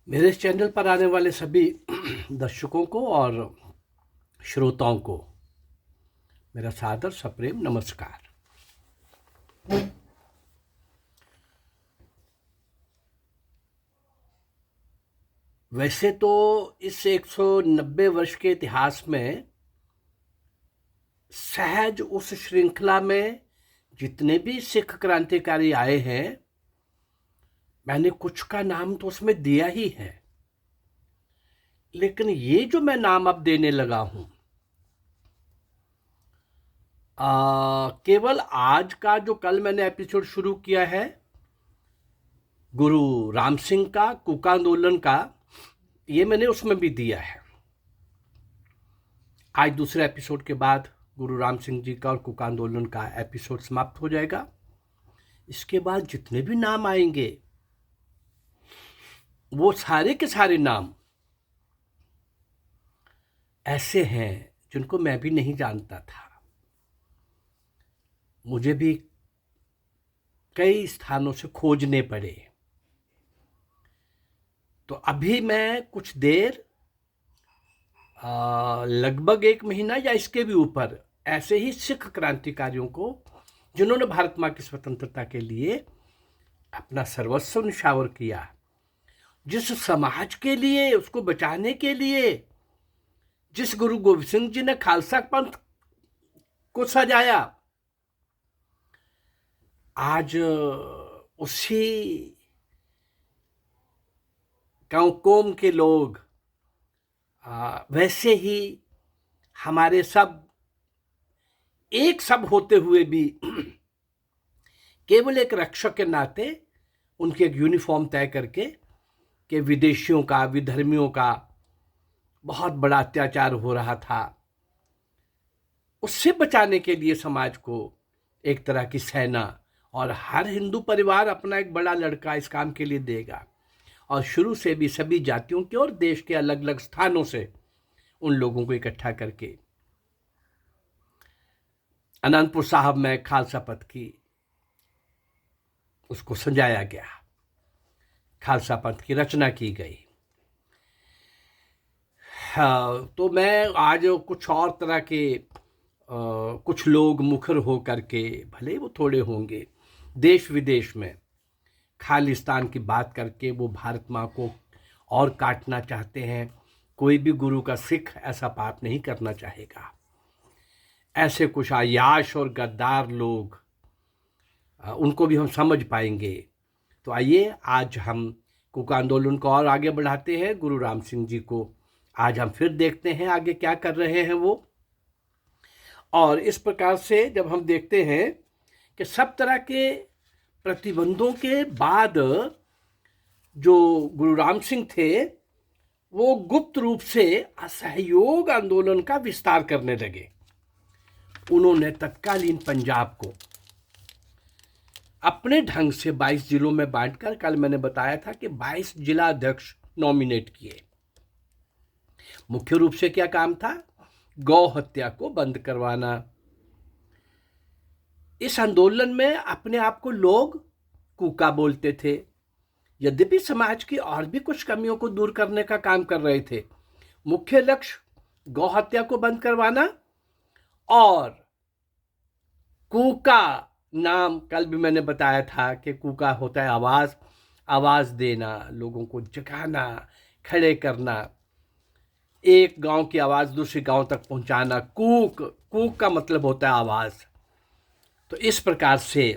मेरे इस चैनल पर आने वाले सभी दर्शकों को और श्रोताओं को मेरा सादर सप्रेम नमस्कार। वैसे तो इस 190 वर्ष के इतिहास में सहज उस श्रृंखला में जितने भी सिख क्रांतिकारी आए हैं, मैंने कुछ का नाम तो उसमें दिया ही है, लेकिन ये जो मैं नाम अब देने लगा हूं, केवल आज का जो कल मैंने एपिसोड शुरू किया है गुरु राम सिंह का कूका आंदोलन का, ये मैंने उसमें भी दिया है। आज दूसरे एपिसोड के बाद गुरु राम सिंह जी का और कूका आंदोलन का एपिसोड समाप्त हो जाएगा। इसके बाद जितने भी नाम आएंगे वो सारे के सारे नाम ऐसे हैं जिनको मैं भी नहीं जानता था। मुझे भी कई स्थानों से खोजने पड़े। तो अभी मैं कुछ देर लगभग 1 महीना या इसके भी ऊपर ऐसे ही सिख क्रांतिकारियों को, जिन्होंने भारत माँ की स्वतंत्रता के लिए अपना सर्वस्व निछावर किया, जिस समाज के लिए, उसको बचाने के लिए जिस गुरु गोविंद सिंह जी ने खालसा पंथ को सजाया, आज उसी गांव कोम के लोग वैसे ही हमारे सब एक सब होते हुए भी केवल एक रक्षक के नाते उनकी एक यूनिफॉर्म तय करके कि विदेशियों का, विधर्मियों का बहुत बड़ा अत्याचार हो रहा था, उससे बचाने के लिए समाज को एक तरह की सेना, और हर हिंदू परिवार अपना एक बड़ा लड़का इस काम के लिए देगा, और शुरू से भी सभी जातियों के और देश के अलग अलग स्थानों से उन लोगों को इकट्ठा करके अनंतपुर साहब में खालसा पंथ की उसको सजाया गया, खालसा पंथ की रचना की गई। हाँ, तो मैं आज कुछ और तरह के कुछ लोग मुखर हो करके, भले वो थोड़े होंगे, देश विदेश में खालिस्तान की बात करके वो भारत माँ को और काटना चाहते हैं। कोई भी गुरु का सिख ऐसा पाप नहीं करना चाहेगा। ऐसे कुछ अय्याश और गद्दार लोग, उनको भी हम समझ पाएंगे। तो आइए आज हम कूका आंदोलन को और आगे बढ़ाते हैं। गुरु राम सिंह जी को आज हम फिर देखते हैं आगे क्या कर रहे हैं वो। और इस प्रकार से जब हम देखते हैं कि सब तरह के प्रतिबंधों के बाद जो गुरु राम सिंह थे वो गुप्त रूप से असहयोग आंदोलन का विस्तार करने लगे। उन्होंने तत्कालीन पंजाब को अपने ढंग से 22 जिलों में बांटकर, कल मैंने बताया था कि 22 जिला अध्यक्ष नॉमिनेट किए। मुख्य रूप से क्या काम था? गौ हत्या को बंद करवाना। इस आंदोलन में अपने आप को लोग कूका बोलते थे, यद्यपि समाज की और भी कुछ कमियों को दूर करने का काम कर रहे थे। मुख्य लक्ष्य गौ हत्या को बंद करवाना, और कूका नाम कल भी मैंने बताया था कि कूका होता है आवाज, आवाज देना, लोगों को जगाना, खड़े करना, एक गांव की आवाज दूसरे गांव तक पहुंचाना। कूक, कूक का मतलब होता है आवाज। तो इस प्रकार से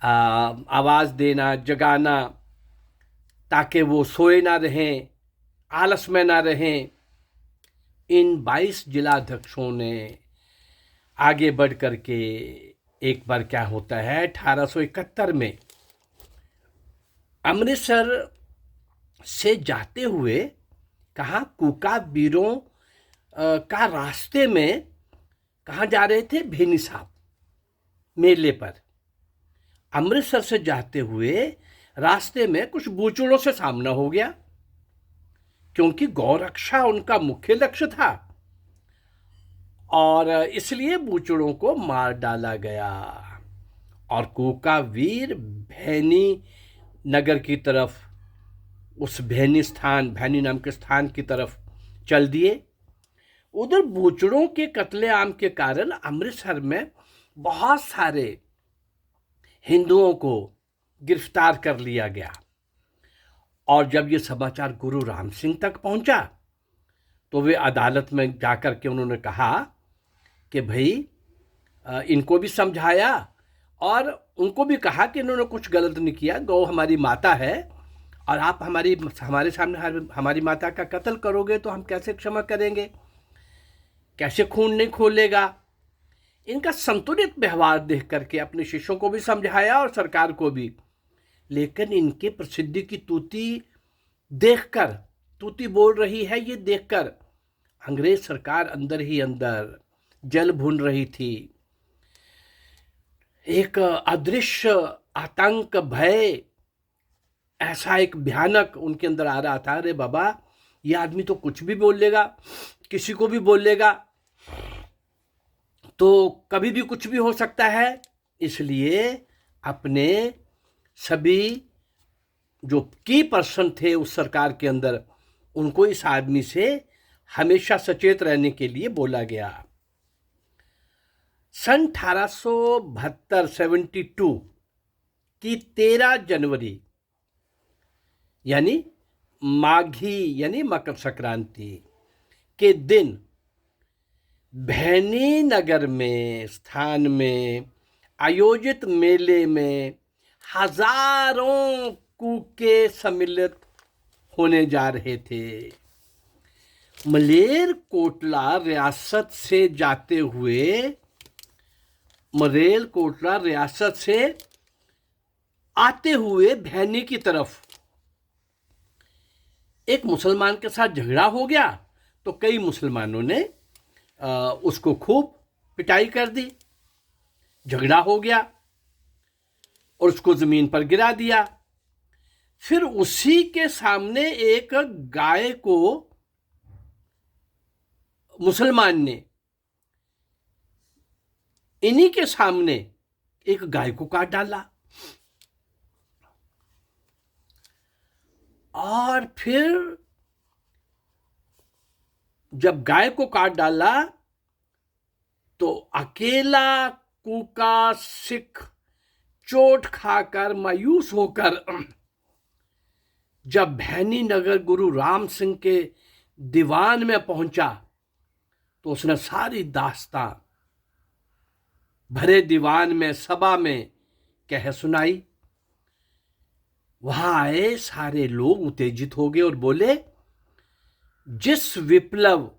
आवाज देना, जगाना, ताकि वो सोए ना रहें, आलस में ना रहें। इन 22 जिला अध्यक्षों ने आगे बढ़ करके एक बार क्या होता है, 1871 में अमृतसर से जाते हुए कहाँ, कूका बीरों का रास्ते में कहाँ जा रहे थे? भेनी साहब मेले पर। अमृतसर से जाते हुए रास्ते में कुछ बूचड़ों से सामना हो गया, क्योंकि गौरक्षा उनका मुख्य लक्ष्य था, और इसलिए बूचड़ों को मार डाला गया। और कूका वीर भैनी नगर की तरफ उस भैनी नाम के स्थान की तरफ चल दिए। उधर बूचड़ों के कत्लेआम के कारण अमृतसर में बहुत सारे हिंदुओं को गिरफ्तार कर लिया गया। और जब ये समाचार गुरु राम सिंह तक पहुंचा तो वे अदालत में जाकर के उन्होंने कहा कि भाई इनको भी समझाया और उनको भी कहा कि इन्होंने कुछ गलत नहीं किया, गौ हमारी माता है और आप हमारे सामने हमारी माता का कत्ल करोगे तो हम कैसे क्षमा करेंगे, कैसे खून नहीं खोलेगा। इनका संतुलित व्यवहार देख करके अपने शिष्यों को भी समझाया और सरकार को भी। लेकिन इनके प्रसिद्धि की तूती देखकर, तूती बोल रही है ये देखकर अंग्रेज सरकार अंदर ही अंदर जल भून रही थी। एक अदृश्य आतंक, भय, ऐसा एक भयानक उनके अंदर आ रहा था, अरे बाबा ये आदमी तो कुछ भी बोल लेगा, किसी को भी बोल लेगा, तो कभी भी कुछ भी हो सकता है। इसलिए अपने सभी जो की पर्सन थे उस सरकार के अंदर, उनको इस आदमी से हमेशा सचेत रहने के लिए बोला गया। सन 1872 की 13 जनवरी यानी माघी यानी मकर संक्रांति के दिन भैनी नगर में स्थान में आयोजित मेले में हजारों कूके सम्मिलित होने जा रहे थे। मलेरकोटला रियासत से जाते हुए, मलेरकोटला रियासत से आते हुए भैनी की तरफ एक मुसलमान के साथ झगड़ा हो गया तो कई मुसलमानों ने उसको खूब पिटाई कर दी, झगड़ा हो गया और उसको जमीन पर गिरा दिया। फिर उसी के सामने एक गाय को मुसलमान ने, इन्हीं के सामने एक गाय को काट डाला और फिर जब गाय को काट डाला तो अकेला कूका सिख चोट खाकर मायूस होकर जब भैनी नगर गुरु राम सिंह के दीवान में पहुंचा तो उसने सारी दास्तां भरे दीवान में, सभा में कह सुनाई। वहां आए सारे लोग उत्तेजित हो गए और बोले, जिस विप्लव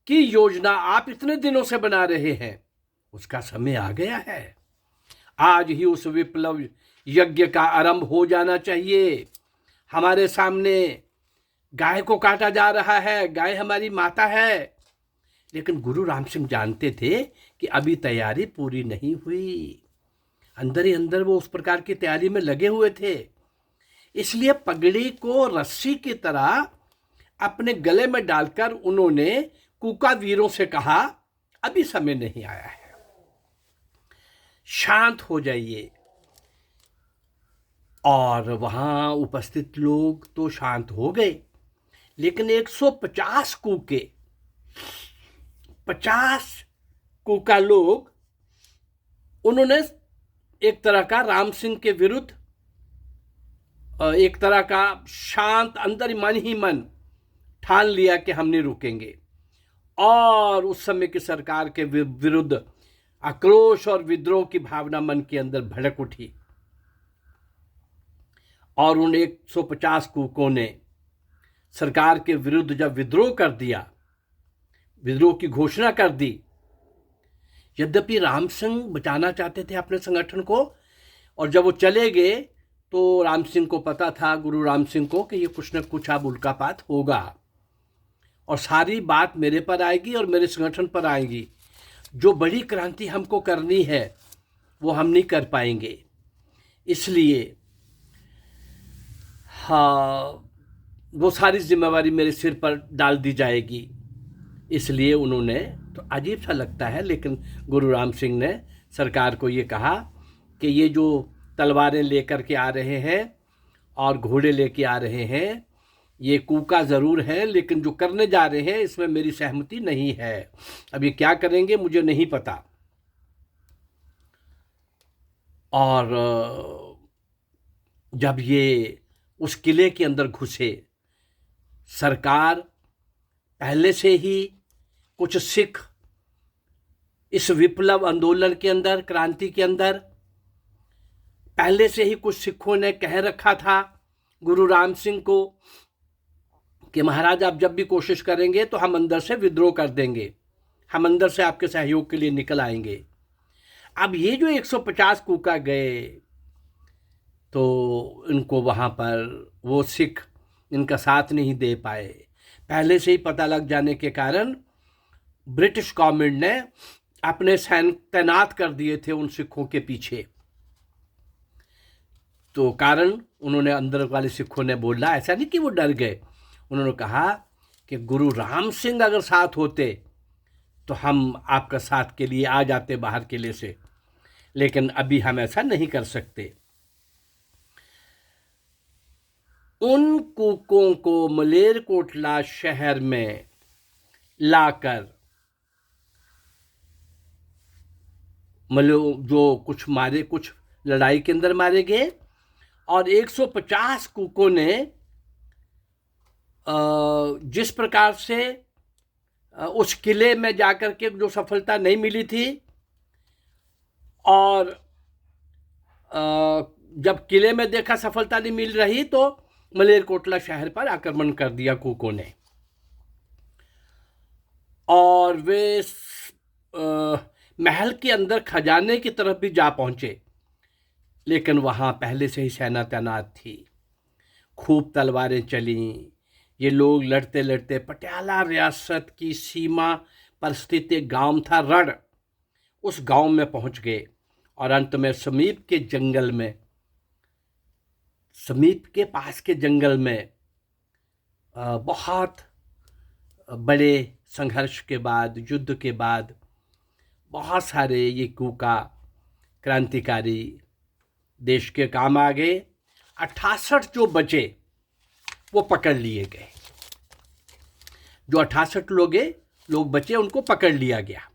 की योजना आप इतने दिनों से बना रहे हैं उसका समय आ गया है। आज ही उस विप्लव यज्ञ का आरंभ हो जाना चाहिए। हमारे सामने गाय को काटा जा रहा है, गाय हमारी माता है। लेकिन गुरु राम सिंह जानते थे कि अभी तैयारी पूरी नहीं हुई, अंदर ही अंदर वो उस प्रकार की तैयारी में लगे हुए थे। इसलिए पगड़ी को रस्सी की तरह अपने गले में डालकर उन्होंने कूका वीरों से कहा, अभी समय नहीं आया है, शांत हो जाइए। और वहां उपस्थित लोग तो शांत हो गए, लेकिन 150 कूके, 50 कूका लोग, उन्होंने एक तरह का राम सिंह के विरुद्ध एक तरह का शांत अंदर मन ही मन ठान लिया कि हम नहीं रुकेंगे। और उस समय की सरकार के विरुद्ध आक्रोश और विद्रोह की भावना मन के अंदर भड़क उठी और उन 150 कूकों ने सरकार के विरुद्ध जब विद्रोह कर दिया, विद्रोह की घोषणा कर दी। यद्यपि राम सिंह बचाना चाहते थे अपने संगठन को, और जब वो चले गए तो राम सिंह को पता था, गुरु राम सिंह को, कि ये कुछ न कुछ अब उल्कापात होगा और सारी बात मेरे पर आएगी और मेरे संगठन पर आएगी। जो बड़ी क्रांति हमको करनी है वो हम नहीं कर पाएंगे, इसलिए हाँ वो सारी जिम्मेवारी मेरे सिर पर डाल दी जाएगी। इसलिए उन्होंने, तो अजीब सा लगता है, लेकिन गुरु राम सिंह ने सरकार को ये कहा कि ये जो तलवारें लेकर के आ रहे हैं और घोड़े लेके आ रहे हैं, ये कूका ज़रूर है, लेकिन जो करने जा रहे हैं इसमें मेरी सहमति नहीं है। अब ये क्या करेंगे मुझे नहीं पता। और जब ये उस किले के अंदर घुसे, सरकार पहले से ही कुछ सिख इस विप्लव आंदोलन के अंदर, क्रांति के अंदर पहले से ही कुछ सिखों ने कह रखा था गुरु राम सिंह को कि महाराज आप जब भी कोशिश करेंगे तो हम अंदर से विद्रोह कर देंगे, हम अंदर से आपके सहयोग के लिए निकल आएंगे। अब ये जो 150 कूका गए तो इनको वहाँ पर वो सिख इनका साथ नहीं दे पाए। पहले से ही पता लग जाने के कारण ब्रिटिश गवर्नमेंट ने अपने सैनिक तैनात कर दिए थे उन सिखों के पीछे। तो कारण उन्होंने, अंदर वाले सिखों ने बोला, ऐसा नहीं कि वो डर गए, उन्होंने कहा कि गुरु राम सिंह अगर साथ होते तो हम आपका साथ के लिए आ जाते बाहर किले से, लेकिन अभी हम ऐसा नहीं कर सकते। उन कूकों को मलेरकोटला शहर में लाकर जो कुछ मारे, कुछ लड़ाई के अंदर मारे गए, और 150 कूकों ने जिस प्रकार से उस किले में जाकर के जो सफलता नहीं मिली थी, और जब किले में देखा सफलता नहीं मिल रही तो मलेरकोटला शहर पर आक्रमण कर दिया कूकों ने। और वे महल के अंदर खजाने की तरफ भी जा पहुंचे, लेकिन वहां पहले से ही सेना तैनात थी। खूब तलवारें चली, ये लोग लड़ते लड़ते पटियाला रियासत की सीमा पर स्थित एक गांव था रड़, उस गांव में पहुंच गए और अंत में समीप के जंगल में, समीप के पास के जंगल में बहुत बड़े संघर्ष के बाद, युद्ध के बाद बहुत सारे ये कूका क्रांतिकारी देश के काम आ गए। 68 जो बचे वो पकड़ लिए गए, जो 68 लोग बचे उनको पकड़ लिया गया।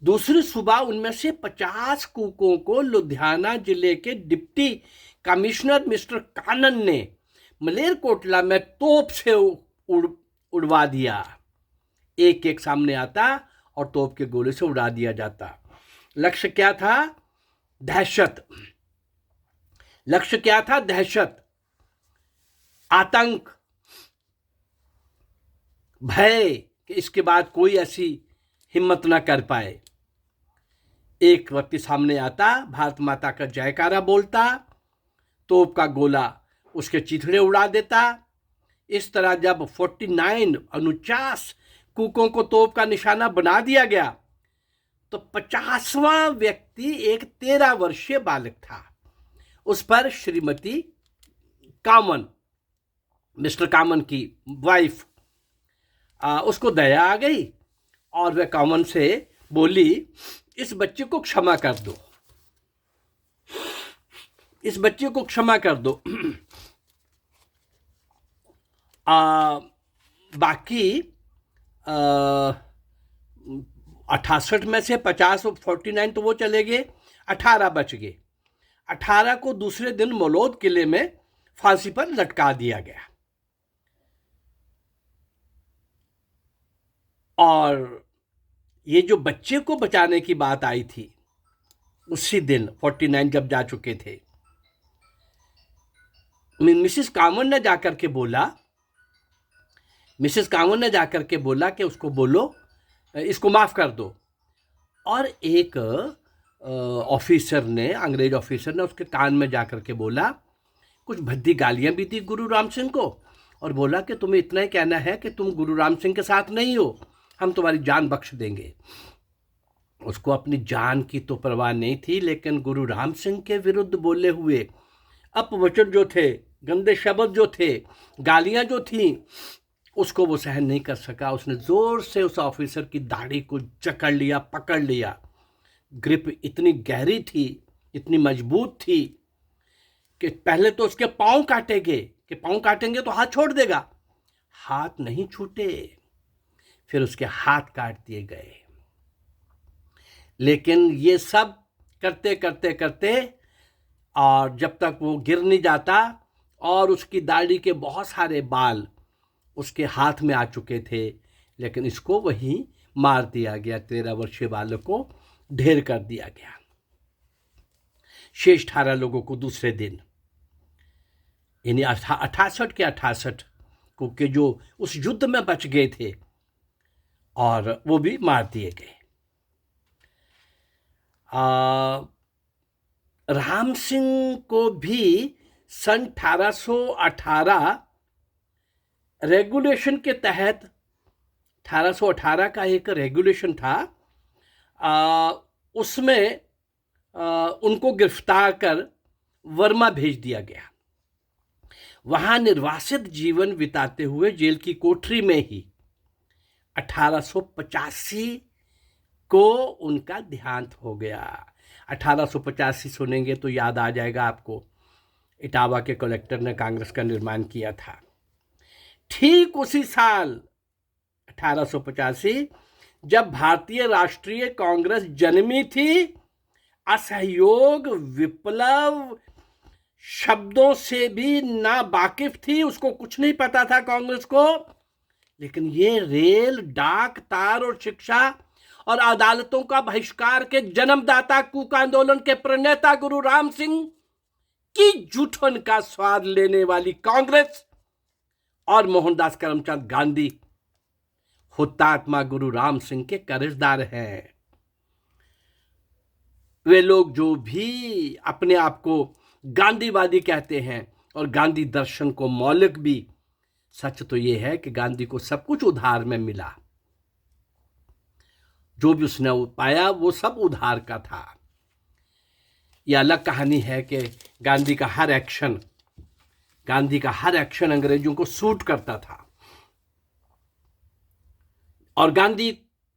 दूसरी सुबह उनमें से 50 कूकों को लुधियाना जिले के डिप्टी कमिश्नर मिस्टर कानन ने मलेरकोटला में तोप से उड़वा दिया। एक एक सामने आता और तोप के गोले से उड़ा दिया जाता। लक्ष्य क्या था? दहशत। लक्ष्य क्या था? दहशत, आतंक, भय कि इसके बाद कोई ऐसी हिम्मत ना कर पाए। एक व्यक्ति सामने आता, भारत माता का जयकारा बोलता, तोप का गोला उसके चिथड़े उड़ा देता। इस तरह जब 49 कूकों को तोप का निशाना बना दिया गया तो 50वां व्यक्ति एक 13 वर्षीय बालक था। उस पर श्रीमती कामन, मिस्टर कामन की वाइफ, उसको दया आ गई और वह कामन से बोली, इस बच्चे को क्षमा कर दो, इस बच्चे को क्षमा कर दो। बाकी 68 में से 50 और 49 तो वो चले गए, 18 बच गए। 18 को दूसरे दिन मलौद किले में फांसी पर लटका दिया गया। और ये जो बच्चे को बचाने की बात आई थी, उसी दिन 49 जब जा चुके थे, मिसेस कामन ने जाकर के बोला, मिसेस कामन ने जाकर के बोला कि उसको बोलो इसको माफ कर दो। और एक ऑफिसर ने, अंग्रेज ऑफिसर ने उसके कान में जाकर के बोला, कुछ भद्दी गालियां भी दी गुरु राम सिंह को, और बोला कि तुम्हें इतना ही कहना है कि तुम गुरु राम सिंह के साथ नहीं हो, हम तुम्हारी जान बख्श देंगे। उसको अपनी जान की तो परवाह नहीं थी, लेकिन गुरु राम सिंह के विरुद्ध बोले हुए अपवचन जो थे, गंदे शब्द जो थे, गालियां जो थी, उसको वो सहन नहीं कर सका। उसने जोर से उस ऑफिसर की दाढ़ी को जकड़ लिया, पकड़ लिया। ग्रिप इतनी गहरी थी, इतनी मजबूत थी कि पहले तो उसके पांव काटेंगे, कि पांव काटेंगे तो हाथ छोड़ देगा, हाथ नहीं छूटे, फिर उसके हाथ काट दिए गए। लेकिन ये सब करते करते करते, और जब तक वो गिर नहीं जाता, और उसकी दाढ़ी के बहुत सारे बाल उसके हाथ में आ चुके थे, लेकिन इसको वहीं मार दिया गया। 13 वर्षीय बालक को ढेर कर दिया गया। शेष 18 लोगों को दूसरे दिन, यानी 68 के 68 को के जो उस युद्ध में बच गए थे, और वो भी मार दिए गए। राम सिंह को भी सन 1818 रेगुलेशन के तहत, 1818 का एक रेगुलेशन था, उसमें उनको गिरफ्तार कर वर्मा भेज दिया गया। वहां निर्वासित जीवन बिताते हुए जेल की कोठरी में ही 1885 को उनका देहांत हो गया। 1885 सुनेंगे तो याद आ जाएगा आपको, इटावा के कलेक्टर ने कांग्रेस का निर्माण किया था। ठीक उसी साल 1885 जब भारतीय राष्ट्रीय कांग्रेस जन्मी थी, असहयोग विप्लव शब्दों से भी ना वाकिफ थी, उसको कुछ नहीं पता था कांग्रेस को। लेकिन ये रेल, डाक, तार और शिक्षा और अदालतों का बहिष्कार के जन्मदाता, कूक आंदोलन के प्रणेता गुरु राम सिंह की जूठन का स्वाद लेने वाली कांग्रेस और मोहनदास करमचंद गांधी हुतात्मा गुरु राम सिंह के कर्जदार हैं। वे लोग जो भी अपने आप को गांधीवादी कहते हैं और गांधी दर्शन को मौलिक भी, सच तो यह है कि गांधी को सब कुछ उधार में मिला। जो भी उसने पाया वो सब उधार का था। यह अलग कहानी है कि गांधी का हर एक्शन अंग्रेजों को सूट करता था, और गांधी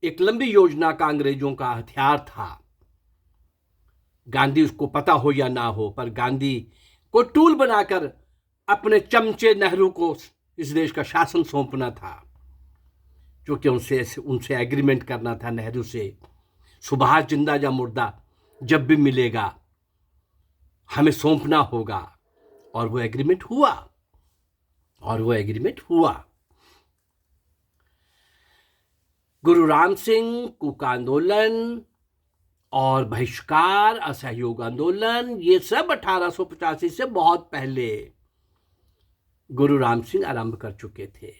एक लंबी योजना का अंग्रेजों का हथियार था। गांधी उसको पता हो या ना हो, पर गांधी को टूल बनाकर अपने चमचे नेहरू को इस देश का शासन सौंपना था, जो कि उनसे एग्रीमेंट करना था नेहरू से, सुभाष जिंदा या मुर्दा जब भी मिलेगा हमें सौंपना होगा। और वो एग्रीमेंट हुआ। गुरु राम सिंह, कूक आंदोलन और बहिष्कार, असहयोग आंदोलन, ये सब 1885 से बहुत पहले गुरु राम सिंह आरंभ कर चुके थे।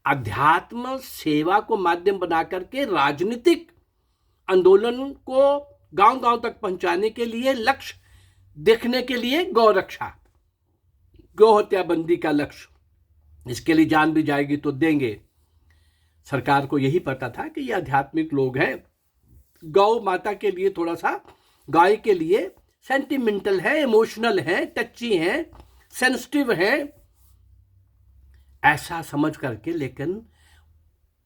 अध्यात्म सेवा को माध्यम बनाकर के राजनीतिक आंदोलन को गांव-गांव तक पहुंचाने के लिए, लक्ष्य देखने के लिए गौ रक्षा, गौ हत्या बंदी का लक्ष्य, इसके लिए जान भी जाएगी तो देंगे। सरकार को यही पता था कि ये आध्यात्मिक लोग हैं, गौ माता के लिए थोड़ा सा, गाय के लिए सेंटिमेंटल है, इमोशनल है, टच्ची है, सेंसिटिव है, ऐसा समझ करके। लेकिन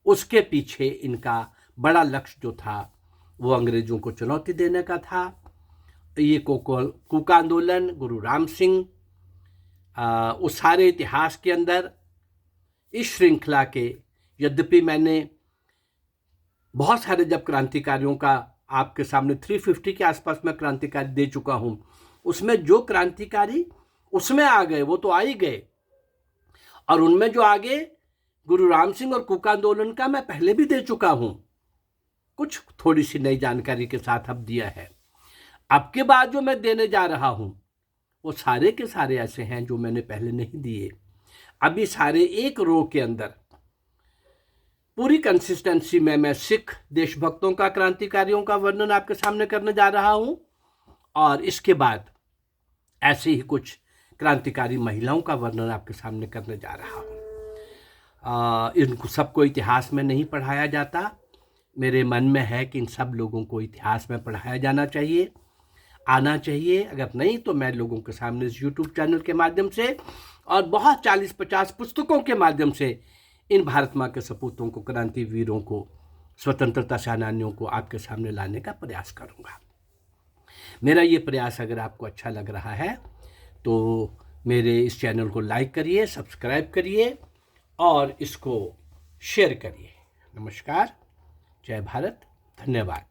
उसके पीछे इनका बड़ा लक्ष्य जो था वो अंग्रेजों को चुनौती देने का था। ये कूक आंदोलन, गुरु राम सिंह, उस सारे इतिहास के अंदर इस श्रृंखला के, यद्यपि मैंने बहुत सारे जब क्रांतिकारियों का आपके सामने 350 के आसपास में क्रांतिकारी दे चुका हूं, उसमें जो क्रांतिकारी उसमें आ गए वो तो आ ही गए, और उनमें जो आगे गुरु राम सिंह और कूक आंदोलन का मैं पहले भी दे चुका हूं, कुछ थोड़ी सी नई जानकारी के साथ अब दिया है। अब के बाद जो मैं देने जा रहा हूं वो सारे के सारे ऐसे हैं जो मैंने पहले नहीं दिए। अभी सारे एक रो के अंदर पूरी कंसिस्टेंसी में मैं सिख देशभक्तों का, क्रांतिकारियों का वर्णन आपके सामने करने जा रहा हूं, और इसके बाद ऐसे ही कुछ क्रांतिकारी महिलाओं का वर्णन आपके सामने करने जा रहा हूं। इनको सबको इतिहास में नहीं पढ़ाया जाता, मेरे मन में है कि इन सब लोगों को इतिहास में पढ़ाया जाना चाहिए, आना चाहिए। अगर नहीं तो मैं लोगों के सामने इस YouTube चैनल के माध्यम से और बहुत 40-50 पुस्तकों के माध्यम से इन भारत माँ के सपूतों को, क्रांति वीरों को, स्वतंत्रता सेनानियों को आपके सामने लाने का प्रयास करूंगा। मेरा ये प्रयास अगर आपको अच्छा लग रहा है तो मेरे इस चैनल को लाइक करिए, सब्सक्राइब करिए और इसको शेयर करिए। नमस्कार, जय भारत, धन्यवाद।